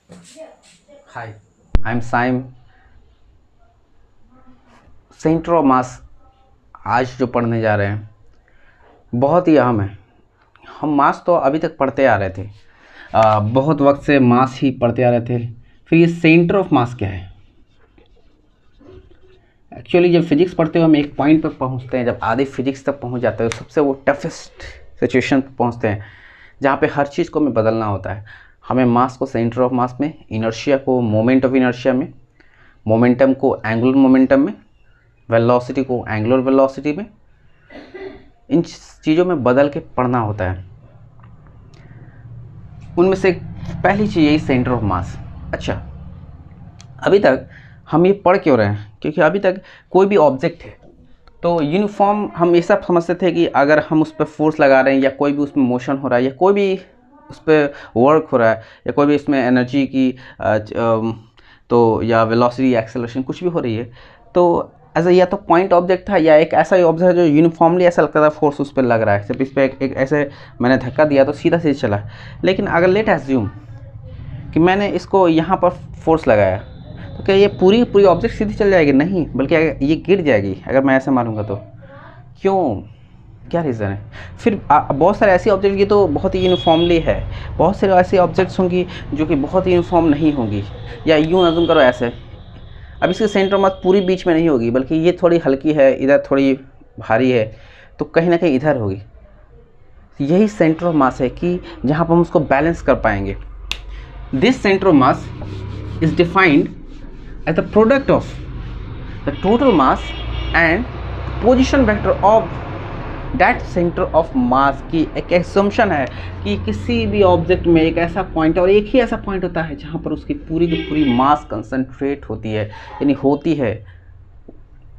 Hi, I am Saim. Centre of mass आज जो पढ़ने जा रहे हैं बहुत ही अहम है। हम मास तो अभी तक पढ़ते आ रहे थे, बहुत वक्त से मास ही पढ़ते आ रहे थे। फिर ये सेंटर ऑफ मास क्या है? एक्चुअली जब फिजिक्स पढ़ते हुए हम एक पॉइंट पर पहुंचते हैं, जब आधे फिजिक्स तक पहुंच जाते हैं तो सबसे वो टफेस्ट सिचुएशन पर पहुंचते हैं जहाँ पे हर चीज़ को हमें बदलना होता है। हमें मास को सेंटर ऑफ मास में, इनर्शिया को मोमेंट ऑफ इनर्शिया में, मोमेंटम को एंगुलर मोमेंटम में, वेलोसिटी को एंगुलर वेलोसिटी में, इन चीज़ों में बदल के पढ़ना होता है। उनमें से पहली चीज़ यही सेंटर ऑफ मास। अच्छा, अभी तक हम ये पढ़ क्यों रहे हैं? क्योंकि अभी तक कोई भी ऑब्जेक्ट है तो यूनिफॉर्म हम ये सब समझते थे कि अगर हम उस पर फोर्स लगा रहे हैं या कोई भी उसमें मोशन हो रहा है या कोई भी उस पर वर्क हो रहा है या कोई भी इसमें एनर्जी की तो या वेलोसिटी या एक्सेलरेशन कुछ भी हो रही है तो ऐसा या तो पॉइंट ऑब्जेक्ट था या एक ऐसा ऑब्जेक्ट है जो यूनिफॉर्मली ऐसा लगता था फोर्स उस पर लग रहा है, सिर्फ इस पर एक ऐसे मैंने धक्का दिया तो सीधा सीधा चला। लेकिन अगर लेट एज्यूम कि मैंने इसको यहाँ पर फोर्स लगाया तो क्या ये पूरी पूरी ऑब्जेक्ट सीधी चल जाएगी? नहीं, बल्कि ये गिर जाएगी अगर मैं ऐसे मारूंगा तो। क्यों? क्या रीज़न है? फिर बहुत सारे ऐसे ऑब्जेक्ट की तो बहुत ही यूनिफॉर्मली है, बहुत सारे ऐसे ऑब्जेक्ट्स होंगी जो कि बहुत ही यूनिफॉर्म नहीं होंगी। या यूँ अज़ूम करो ऐसे, अब इसकी सेंटर मास पूरी बीच में नहीं होगी बल्कि ये थोड़ी हल्की है, इधर थोड़ी भारी है, तो कहीं ना कहीं इधर होगी। यही सेंटर ऑफ मास है कि जहाँ पर हम उसको बैलेंस कर पाएंगे। This centre of mass is defined as the product of the total mass and position vector of that center of mass की एक assumption है कि किसी भी ऑब्जेक्ट में एक ऐसा पॉइंट और एक ही ऐसा पॉइंट होता है जहाँ पर उसकी पूरी की पूरी मास कंसंट्रेट होती है, यानी होती है।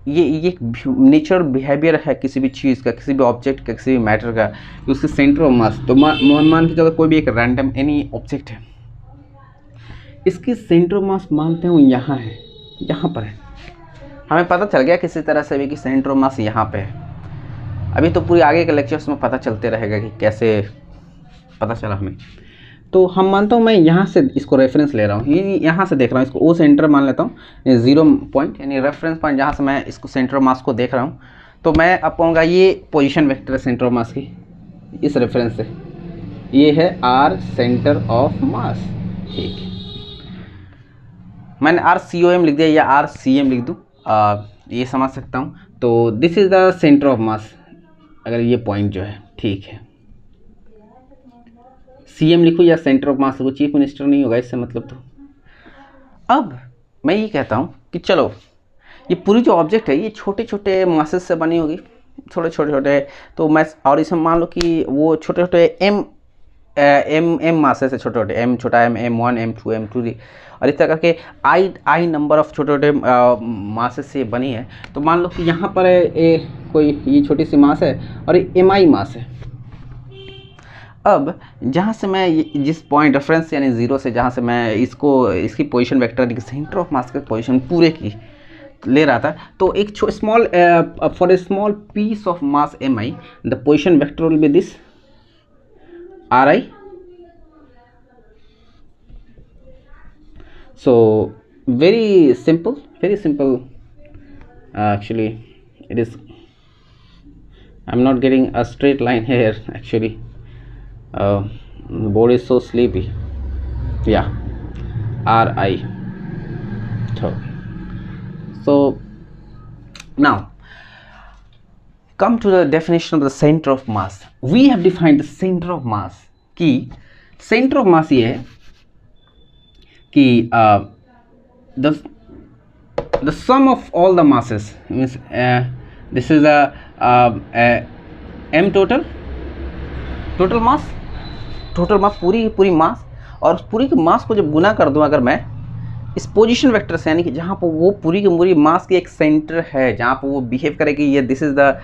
ये नेचर बिहेवियर है किसी भी चीज़ का, किसी भी ऑब्जेक्ट का, किसी भी मैटर का, कि उसके सेंटर ऑफ मास तो मान के चलो कोई भी एक रैंडम एनी ऑब्जेक्ट है, इसकी सेंटर ऑफ मास मानते हो यहाँ है, यहाँ पर है। हमें पता चल गया किसी तरह से भी कि सेंटर ऑफ मास यहाँ पे है। अभी तो पूरी आगे के लेक्चर्स में पता चलते रहेगा कि कैसे पता चला हमें। तो हम मानता हूँ, मैं यहाँ से इसको रेफरेंस ले रहा हूँ, यहाँ से देख रहा हूँ, इसको ओ सेंटर मान लेता हूँ, 0 पॉइंट यानी रेफरेंस पॉइंट जहाँ से मैं इसको सेंटर ऑफ मास को देख रहा हूँ। तो मैं अब कहूँगा ये पोजीशन वेक्टर है सेंटर ऑफ मास की, इस रेफरेंस से ये है आर सेंटर ऑफ मास। ठीक है, मैंने RCOM लिख दिया या RCM लिख दूँ, ये समझ सकता हूँ। तो this is the centre of mass, अगर ये पॉइंट जो है, ठीक है। CM लिखूँ या सेंटर ऑफ मास लिखूँ, चीफ मिनिस्टर नहीं होगा इससे मतलब। तो अब मैं ये कहता हूँ कि चलो ये पूरी जो ऑब्जेक्ट है ये छोटे छोटे मासेस से बनी होगी, छोटे छोटे। तो मैं और इसमें मान लो कि वो छोटे छोटे एम मासेस है, छोटे छोटे एम, छोटा एम, M1, M2, M2 और इस तरह के आई नंबर ऑफ छोटे छोटे मासेस से बनी है। तो मान लो कि यहाँ पर कोई ये छोटी सी मास है और ये MI मास है। अब जहाँ से मैं जिस पॉइंट रेफरेंस यानी 0 से जहाँ से मैं इसकी position vector centre of mass की पोजीशन पूरे की ले रहा था, तो एक small for a small piece of mass MI the position vector will be this RI. So very simple actually it is. I'm not getting a straight line here actually. The board is so sleepy. Yeah, RI. So now come to the definition of the center of mass. We have defined the center of mass कि center of mass ये है कि the sum of all the masses means this is a M total mass पूरी मास, और पूरी की मास को जब गुना कर दूं अगर मैं इस पोजीशन वेक्टर से, यानी कि जहाँ पर वो पूरी की पूरी मास की एक सेंटर है जहाँ पर वो बिहेव करेगी, ये दिस इज़ द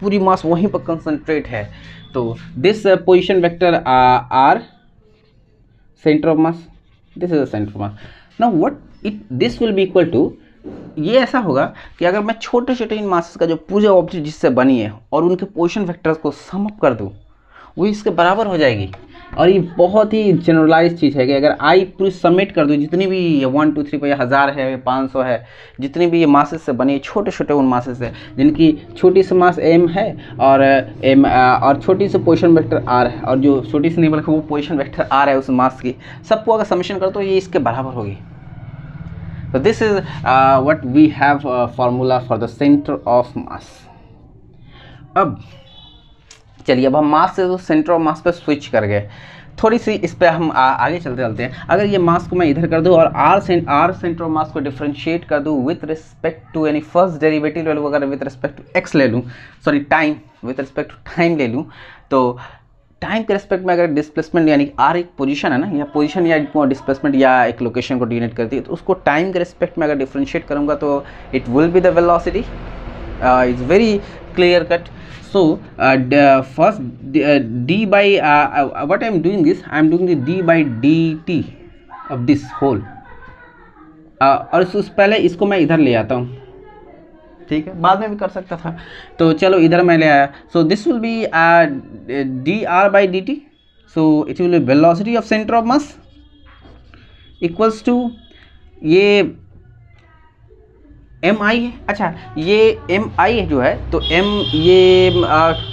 पूरी मास वहीं पर कंसंट्रेट है। तो this position vector R centre of mass, this is the centre of mass. Now what this will be equal to, ये ऐसा होगा कि अगर मैं छोटे छोटे इन मासेस का जो पूरे ऑब्जेक्ट जिससे बनी है और उनके पोजीशन वेक्टर्स को सम अप कर दूँ, वो इसके बराबर हो जाएगी। और ये बहुत ही जनरलाइज चीज़ है कि अगर आई पूरी सबमिट कर दूँ, जितनी भी 1 2 3 या 1000 है 500 है, जितनी भी ये मासेस से बनी छोटे छोटे उन मासेस से जिनकी छोटी सी मास एम है और एम और छोटी सी पोजीशन वेक्टर आर है, और जो छोटी सी नहीं बल्कि वो पोजीशन वेक्टर आर है उस मास की, सबको अगर समेशन कर तो ये इसके बराबर होगी। तो this is what we have formula for the centre of mass. अब चलिए, अब हम मास से तो सेंटर ऑफ मास पे स्विच कर गए, थोड़ी सी इस पे हम आगे चलते हैं। अगर ये मास को मैं इधर कर दूँ और आर सेंटर ऑफ मास को डिफरेंशिएट कर दूँ विथ रिस्पेक्ट टू यानी फर्स्ट डेरिवेटिव ले लूँ, अगर विथ रिस्पेक्ट टू एक्स ले लूँ, sorry time, with respect to time ले लूँ, तो टाइम के रिस्पेक्ट में अगर डिस्प्लेसमेंट यानी आर एक पोजीशन है ना, या पोजीशन या डिस्प्लेसमेंट या एक लोकेशन को डिनोट करती है, तो उसको टाइम के रिस्पेक्ट में अगर डिफरेंशिएट करूँगा तो it will be the velocity. It's very clear cut. So first d by what I am doing this, I am doing the d by dt of this whole, और उस पहले इसको मैं इधर ले आता हूँ, ठीक है, बाद में भी कर सकता था, तो चलो इधर मैं ले आया। So this will B dr by dt, so it will be velocity of center of mass equals to ये एम आई है। अच्छा, ये एम आई जो है तो एम ये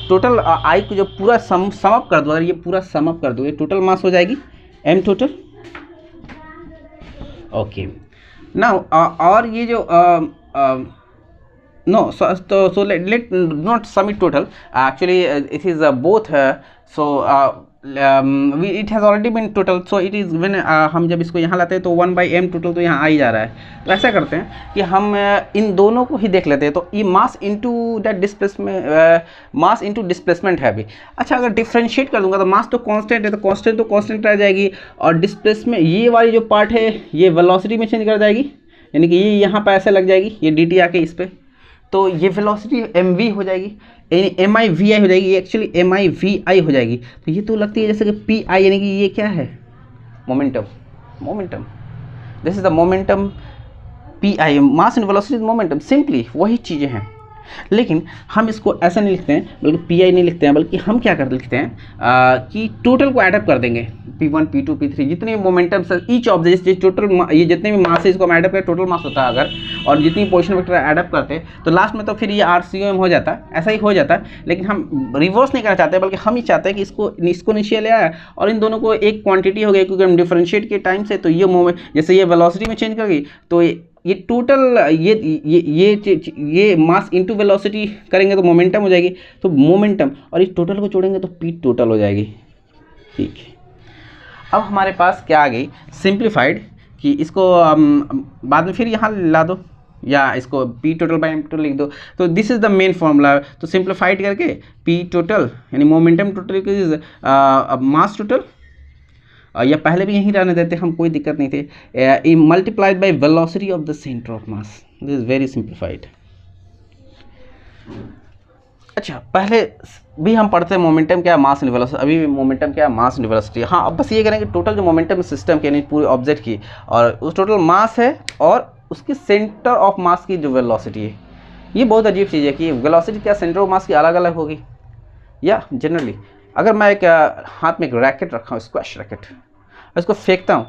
टोटल आई को जो पूरा सम अप कर दो, अगर ये पूरा सम अप कर दो, ये टोटल मास हो जाएगी एम टोटल। ओके नाउ, और ये जो no so let not sum it total, actually it is both, so it has already been total, so it is when हम जब इसको यहाँ लाते हैं तो 1/m टोटल तो यहाँ आ ही जा रहा है। तो ऐसा करते हैं कि हम इन दोनों को ही देख लेते हैं, तो ये mass into that displacement, mass into displacement है अभी। अच्छा, अगर डिफरेंशिएट कर दूंगा तो मास तो कांस्टेंट है, तो कांस्टेंट रह जाएगी, और डिस्प्लेसमेंट ये वाली जो पार्ट है ये वेलोसिटी में चेंज कर जाएगी, यानी कि ये यहाँ पर ऐसे लग जाएगी, ये dt आके इस पर, तो ये वेलोसिटी mv हो जाएगी, एम आई वी आई हो जाएगी, ये एक्चुअली एम आई वी आई हो जाएगी। तो ये तो लगती है जैसे कि पी आई, यानी कि ये क्या है, momentum, this is the momentum P I, mass and velocity momentum, simply वही चीज़ें हैं। लेकिन हम इसको ऐसा नहीं लिखते हैं, बल्कि पी आई नहीं लिखते हैं, बल्कि हम क्या कर लिखते हैं कि टोटल को एडअप कर देंगे, P1 P2 P3 जितने momentum each of this total, ये जितने भी मास है इसको हम एडअप करें, टोटल मास होता है अगर, और जितनी पोजीशन वेक्टर एडअप करते हैं तो लास्ट में तो फिर ये RCOM हो जाता है, ऐसा ही हो जाता है। लेकिन हम रिवर्स नहीं करना चाहते, बल्कि हम ही चाहते हैं कि इसको नीचे ले आया और इन दोनों को एक क्वांटिटी हो गई, क्योंकि हम डिफरेंशिएट के टाइम से, तो ये मोमेंट जैसे ये वेलोसिटी में चेंज कर गई, तो ये टोटल ये मास इनटू वेलोसिटी करेंगे तो मोमेंटम हो जाएगी, तो मोमेंटम और इस टोटल को जोड़ेंगे तो पी टोटल हो जाएगी। ठीक है, अब हमारे पास क्या आ गई सिंप्लीफाइड, कि इसको बाद में फिर यहाँ ला दो या इसको P total by M total लिख दो, तो this is the main formula. तो सिंप्लीफाइड करके पी टोटल यानी momentum total is mass total, या पहले भी यहीं रहने देते हम, कोई दिक्कत नहीं थे, multiplied by velocity of the centre of mass, this is very simplified. अच्छा, पहले भी हम पढ़ते हैं मोमेंटम क्या है, मास एंड वेलोसिटी, अभी भी मोमेंटम क्या है, मास एंड वेलोसिटी। हाँ, अब बस ये करेंगे टोटल जो मोमेंटम सिस्टम के यानी पूरे ऑब्जेक्ट की, और उस टोटल मास है और उसकी सेंटर ऑफ मास की जो वेलोसिटी है। ये बहुत अजीब चीज़ है कि वेलोसिटी क्या सेंटर ऑफ मास की अलग अलग होगी, या जनरली अगर मैं एक हाथ में एक रैकेट रखा हूँ, स्क्वैश रैकेट, इसको फेंकता हूँ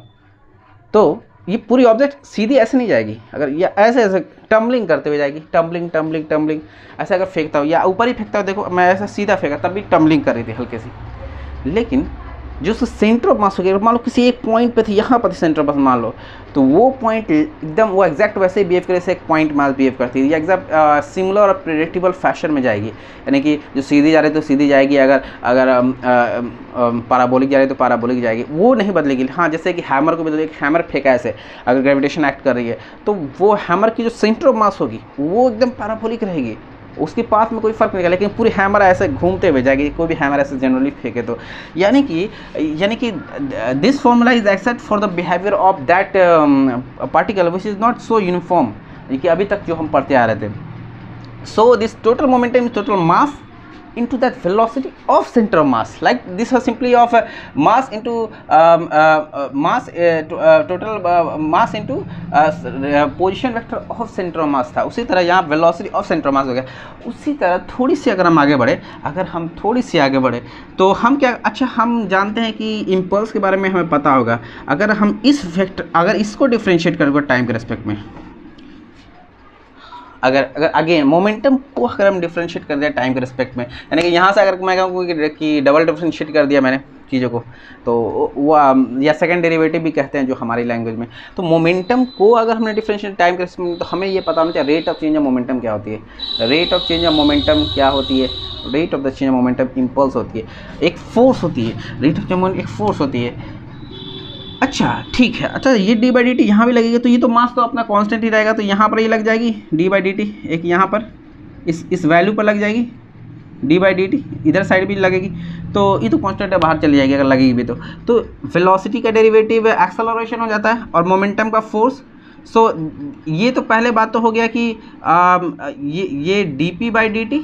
तो ये पूरी ऑब्जेक्ट सीधी ऐसे नहीं जाएगी, अगर या ऐसे टम्बलिंग करते हुए जाएगी, टम्बलिंग ऐसे अगर फेंकता हूँ, या ऊपर ही फेंकता हूँ, देखो मैं ऐसा सीधा फेंका तब भी टम्बलिंग कर रही थी हल्के सी। लेकिन जो उसका सेंटर ऑफ मास हो गया, मान लो किसी एक पॉइंट पे थी, यहाँ पर सेंटर ऑफ मास मान लो, तो वो पॉइंट एकदम वो एग्जैक्ट वैसे ही बिहेव करे जैसे एक पॉइंट मास बिहेव करती है, या एग्जैक्ट सिमिलर और प्रेडिक्टेबल फैशन में जाएगी, यानी कि जो सीधी जा रही है तो सीधी जाएगी, अगर पैराबोलिक जा रही है तो पैराबोलिक जाएगी, वो नहीं बदलेगी। हाँ, जैसे कि हैमर को बदले, एक हैमर फेंका ऐसे, अगर ग्रेविटेशन एक्ट कर रही है तो वो हैमर की जो सेंटर ऑफ मास होगी वो एकदम पैराबोलिक रहेगी, उसके पास में कोई फर्क नहीं है, लेकिन पूरी हैमर ऐसे घूमते हुए जाएगी, कोई भी हैमर ऐसे जनरली फेंके तो, यानी कि this formula is except for the behaviour of that particle which is not so uniform, कि अभी तक जो हम पढ़ते आ रहे थे। So this total momentum is total mass into that velocity of center of mass. Like this was simply of mass into mass total mass into position vector of center of mass था। उसी तरह यहाँ velocity of center of mass हो गया। उसी तरह थोड़ी सी अगर हम आगे बढ़े, तो हम क्या, अच्छा हम जानते हैं कि इम्पल्स के बारे में हमें पता होगा। अगर हम इस वेक्टर, अगर इसको डिफ्रेंशिएट करेंगे टाइम के रेस्पेक्ट में, अगर अगेन मोमेंटम को अगर हम डिफरेंशिएट कर दिया टाइम के रिस्पेक्ट में, यानी कि यहाँ से अगर मैं कहूँ कि डबल डिफरेंशिएट कर दिया मैंने चीज़ों को, तो वो या सेकंड डेरिवेटिव भी कहते हैं जो हमारी लैंग्वेज में, तो मोमेंटम को अगर हमने डिफरेंशिएट टाइम के रिस्पेक्ट में, तो हमें ये पता होना चाहिए rate of change of momentum क्या होती है। Rate of change of momentum क्या होती है? Rate of the change of momentum impulse होती है, एक फोर्स होती है। रेट ऑफ चेंज एक फोर्स होती है। अच्छा ठीक है, अच्छा ये डी बाई डी टी यहाँ भी लगेगी, तो ये तो मास तो अपना कांस्टेंट ही रहेगा, तो यहाँ पर ये लग जाएगी डी बाई डी टी, एक यहाँ पर इस वैल्यू पर लग जाएगी डी बाई डी टी, इधर साइड भी लगेगी, तो ये तो कांस्टेंट है, बाहर चली जाएगी अगर लगेगी भी तो वेलोसिटी का डेरिवेटिव एक्सेलरेशन हो जाता है और मोमेंटम का फोर्स। सो ये तो पहले बात तो हो गया कि ये d p by d t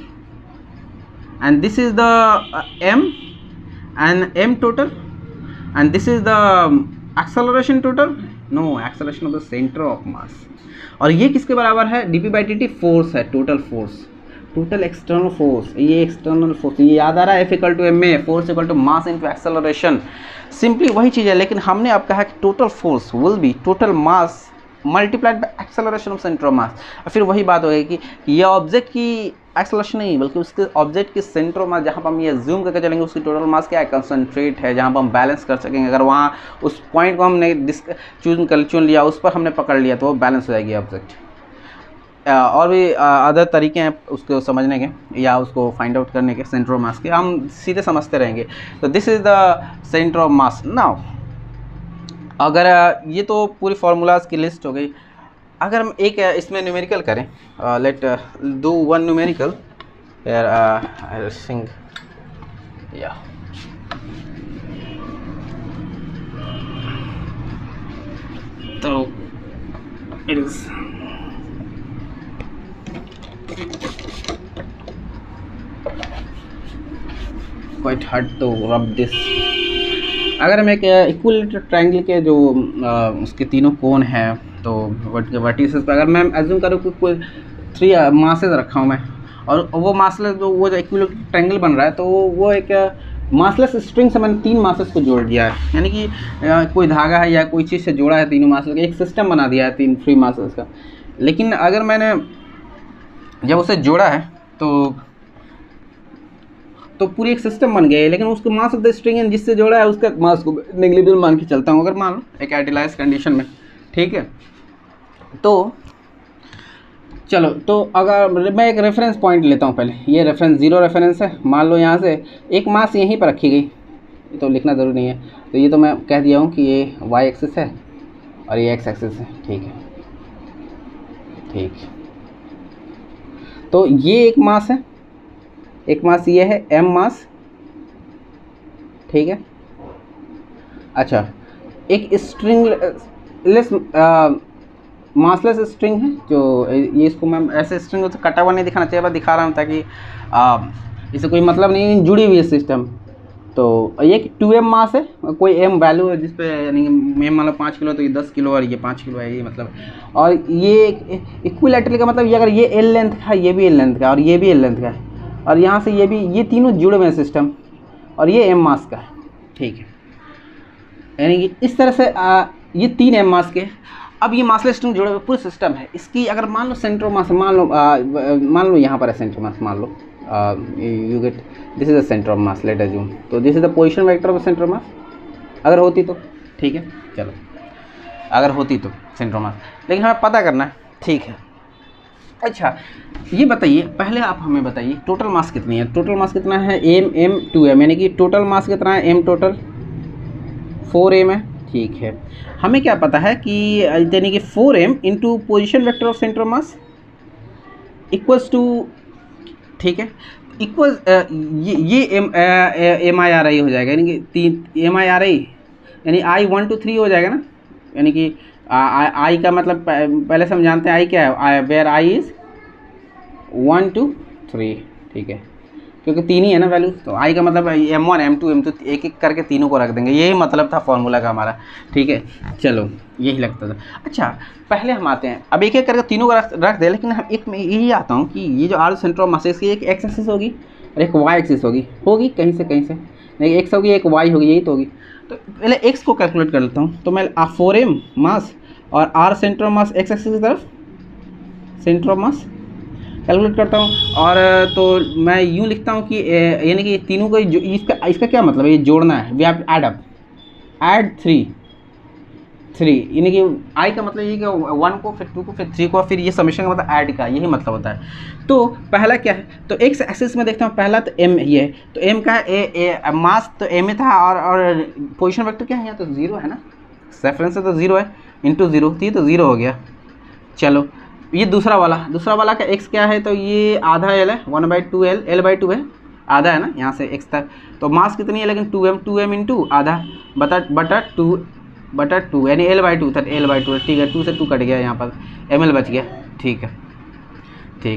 and this is the m and m total and this is the acceleration total, no acceleration of the centre of mass. और ये किसके बराबर है? D p by d t force है, total force, total external force, ये external force, ये याद आ रहा है, F equal to m a, force equal to mass into acceleration, simply वही चीज़ है। लेकिन हमने अब कहा कि total force will be total mass multiplied by acceleration of centre of mass. और फिर वही बात हो गई कि ये ऑब्जेक्ट की एक्सेलरेशन नहीं बल्कि उसके ऑब्जेक्ट के सेंटर ऑफ मास, जहाँ पर हम ये जूम करके चलेंगे उसकी टोटल मास क्या है? कंसंट्रेट है, जहाँ पर हम बैलेंस कर सकेंगे। अगर वहाँ उस पॉइंट को हमने चुन लिया, उस पर हमने पकड़ लिया, तो वो बैलेंस हो जाएगी ऑब्जेक्ट। और भी अदर तरीके हैं उसको समझने के या उसको फाइंड आउट करने के सेंटर ऑफ मास के, हम सीधे समझते रहेंगे। तो this is the centre of mass. Now अगर ये तो पूरी फार्मूलाज की लिस्ट हो गई, अगर हम एक इसमें न्यूमेरिकल करें, let do one numerical I think या तो it is quite hard to rub this। अगर हम एक इक्विलेटरल ट्रायंगल के जो उसके तीनों कोण हैं, तो वर्टिसेस पर अगर मैं एज्यूम करूँ कि कोई 3 मासेस रखा हूँ मैं, और वो मासलेस जो इक्विलेटरल ट्रायंगल बन रहा है, तो वो एक मासलेस स्ट्रिंग से मैंने 3 मासेस को जोड़ दिया है, यानी कि कोई धागा है या कोई चीज़ से जोड़ा है तीनों मासेस का, एक सिस्टम बना दिया है 3 फ्री मासेस का। लेकिन अगर मैंने जब उसे जोड़ा है तो पूरी एक सिस्टम बन गया है, लेकिन उसको मास ऑफ द स्ट्रिंग जिससे जोड़ा है उसका मास को नेग्लिजिबल मान के चलता हूँ, अगर मान लो एक आइडियलाइज कंडीशन में, ठीक है। तो चलो, तो अगर मैं एक रेफरेंस पॉइंट लेता हूँ पहले, ये रेफरेंस 0 रेफरेंस है, मान लो यहाँ से एक मास यहीं पर रखी गई, तो लिखना ज़रूरी नहीं है, तो ये तो मैं कह दिया हूँ कि ये वाई एक्सिस है और ये एक्स एक्सिस है, ठीक है, ठीक। तो ये एक मास है, एक मास ये है m मास, ठीक है। अच्छा, एक स्ट्रिंगलेस मासलेस स्ट्रिंग है, जो ये इसको मैं ऐसे स्ट्रिंग से कटा हुआ नहीं दिखाना चाहिए, बस दिखा रहा हूँ ताकि इसे कोई मतलब नहीं, जुड़ी हुई है सिस्टम। तो ये 2m मास है, कोई m वैल्यू है जिस पे, यानी m मान लो 5 किलो तो ये 10 किलो और ये 5 किलो है, ये मतलब। और ये इक्विलैटरल का मतलब ये अगर ये l लेंथ का है, ये भी l लेंथ का है और ये भी l लेंथ का है, और यहाँ से ये भी, ये तीनों जुड़े हुए हैं सिस्टम, और ये m मास का है, ठीक है। यानी कि इस तरह से ये 3 m मास के, अब ये मासलेस स्ट्रिंग जुड़े हुए पूरे सिस्टम है। इसकी अगर मान लो सेंटर ऑफ मास, मान लो यहाँ पर है सेंटर मास, मान लो you get this is the centre of mass, let assume, तो this is the position vector of centre of mass, अगर होती तो, ठीक है। चलो, अगर होती तो सेंटर ऑफ मास, लेकिन हमें पता करना है, ठीक है। अच्छा, ये बताइए पहले, आप हमें बताइए टोटल मास कितनी है? टोटल मास कितना है? m 2m, यानी कि टोटल मास कितना है? m टोटल 4m है, ठीक है। हमें क्या पता है कि यानी कि 4m into position vector of centre of mass equals to, ठीक है, इक्वल ये एम आई आर आई हो जाएगा, यानी कि 3 एम आई आर आई, यानी आई 1 to 3 हो जाएगा ना, यानी कि आई का मतलब पहले से हम जानते हैं आई क्या है, वेयर आई इज़ 1 to 3, ठीक है। क्योंकि तीन ही है ना वैल्यू, तो आई का मतलब m1 m2 m2 एक एक करके तीनों को रख देंगे, यही मतलब था फॉर्मूला का हमारा। ठीक है, चलो यही लगता था। अच्छा पहले हम आते हैं, अब एक एक करके तीनों को रख दे, लेकिन हम एक में यही आता हूँ कि ये जो आर सेंटर ऑफ मास है, इसकी एक एक्स एक्सिस होगी और एक वाई एक्सिस होगी कहीं से नहीं, एक्स होगी एक वाई होगी, यही तो होगी। तो पहले एक्स को कैलकुलेट कर लेता हूँ, तो मैं 4m मास और R centre of mass X axis की तरफ सेंटर ऑफ मास कैलकुलेट करता हूँ। और तो मैं यूँ लिखता हूँ कि यानी कि तीनों को इसका क्या मतलब है, ये जोड़ना है, we have add up, add 3 यानी कि आई का मतलब ये कि 1 को फिर 2 को फिर 3 को, फिर ये समेशन का मतलब ऐड का, यही मतलब होता है। तो पहला क्या है, तो एक्स एक्सिस में देखता हूँ, पहला तो एम ये है, तो एम का है ए मास तो एम में था, और पोजीशन वेक्टर क्या है यहाँ, तो 0 है ना, रेफरेंस से तो 0 है, इंटू 0 थी तो 0 हो गया। चलो ये दूसरा वाला का एक्स क्या है, तो ये आधा एल है, 1/2 L/2 है, आधा है ना यहाँ से एक्स तक, तो मास कितनी है लेकिन 2m इंटू आधा बटा 2 यानी L/2 था, L/2 ठीक है, 2 से 2 कट गया, यहाँ पर ml बच गया। ठीक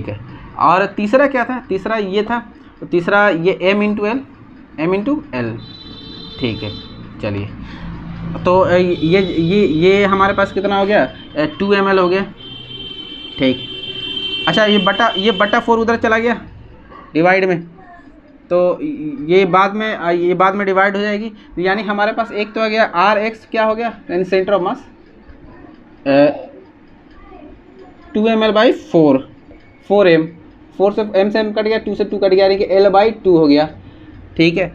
है। और तीसरा क्या था, तीसरा ये था, तो तीसरा ये m इंटू एल। ठीक है, चलिए तो ये हमारे पास कितना हो गया, 2 ml हो गया। ठीक, अच्छा ये बटा 4 उधर चला गया डिवाइड में, तो ये बाद में डिवाइड हो जाएगी, यानी हमारे पास एक तो आ गया आर एक्स क्या हो गया, यानी centre of mass 2 ml/4, 4m, 4 से m से m कट गया, 2 से 2 कट गया, यानी कि L/2 हो गया। ठीक है,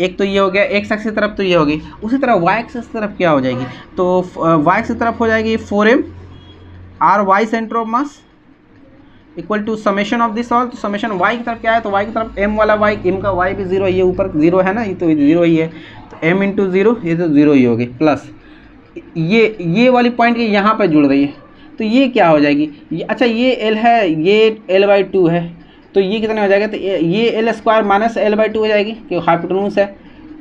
एक तो ये हो गया एक्स एक्सिस तरफ, तो ये होगी। उसी तरह वाई एक्सिस तरफ क्या हो जाएगी, तो वाई एक्सिस तरफ हो जाएगी 4m R Y centre of mass equal to summation of this all, तो समेशन वाई की तरफ क्या है, तो वाई की तरफ m वाला वाई, m का वाई भी 0, ये ऊपर 0 है ना, ये तो 0 ही है, तो m इंटू 0, ये तो 0 ही होगी, प्लस ये वाली पॉइंट की यहाँ पर जुड़ रही है, तो ये क्या हो जाएगी, अच्छा ये L है, ये L/2 है, तो ये कितने हो जाएगा, तो ये L² माइनस L/2 हो जाएगी, क्योंकि हाइपोटेन्यूज है,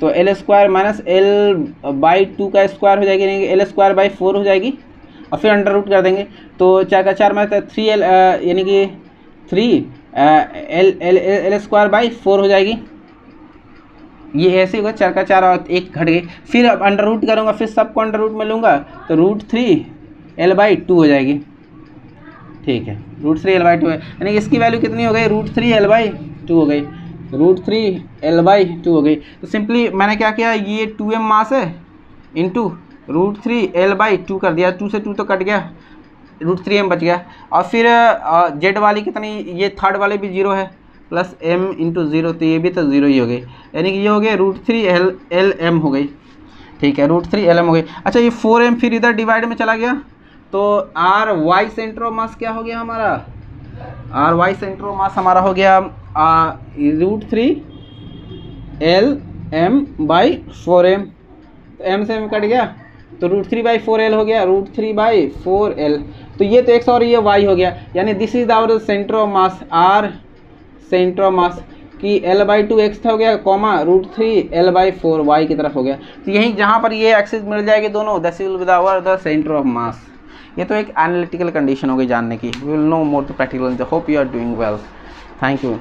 तो L² माइनस L/2 का स्क्वायर हो जाएगी, यानी कि L²/4 हो जाएगी, और फिर अंडर रूट कर देंगे, तो 4 का 4 में 3L यानी कि 3L²/4 हो जाएगी, ये ऐसे होगा, 4 का 4 और 1 घट गई, फिर अब अंडर रूट करूँगा, फिर सबको अंडर रूट में लूँगा, तो √3L/2 हो जाएगी। ठीक है, √3L/2 है, यानी कि इसकी वैल्यू कितनी हो गई, √3L/2 हो गई, √3L/2 हो गई। तो सिंपली मैंने क्या किया, ये 2m मास है इंटू √3L/2 कर दिया, 2 से 2 तो कट गया, √3m बच गया, और फिर जेड वाली कितनी, ये थर्ड वाले भी 0 है, प्लस m इंटू 0, तो ये भी तो 0 ही हो गई, यानी कि ये हो गया √3LM हो गई। ठीक है, √3LM हो गई। अच्छा ये 4m फिर इधर डिवाइड में चला गया, तो R Y centre of mass क्या हो गया हमारा, R Y centre of mass हमारा हो गया √3LM/4m, तो m से m कट गया, तो √3/4L हो गया, √3/4L, तो ये तो x और ये y हो गया, यानी this is our centre of mass, R centre of mass की L/2 x हो गया, कॉमा √3L/4 y की तरफ हो गया, तो यहीं जहाँ पर ये एक्सिस मिल जाएगी दोनों, that will be our the centre of mass. ये तो एक एनालिटिकल कंडीशन हो गई जानने की, we will know more to practical, hope you are doing well, thank you.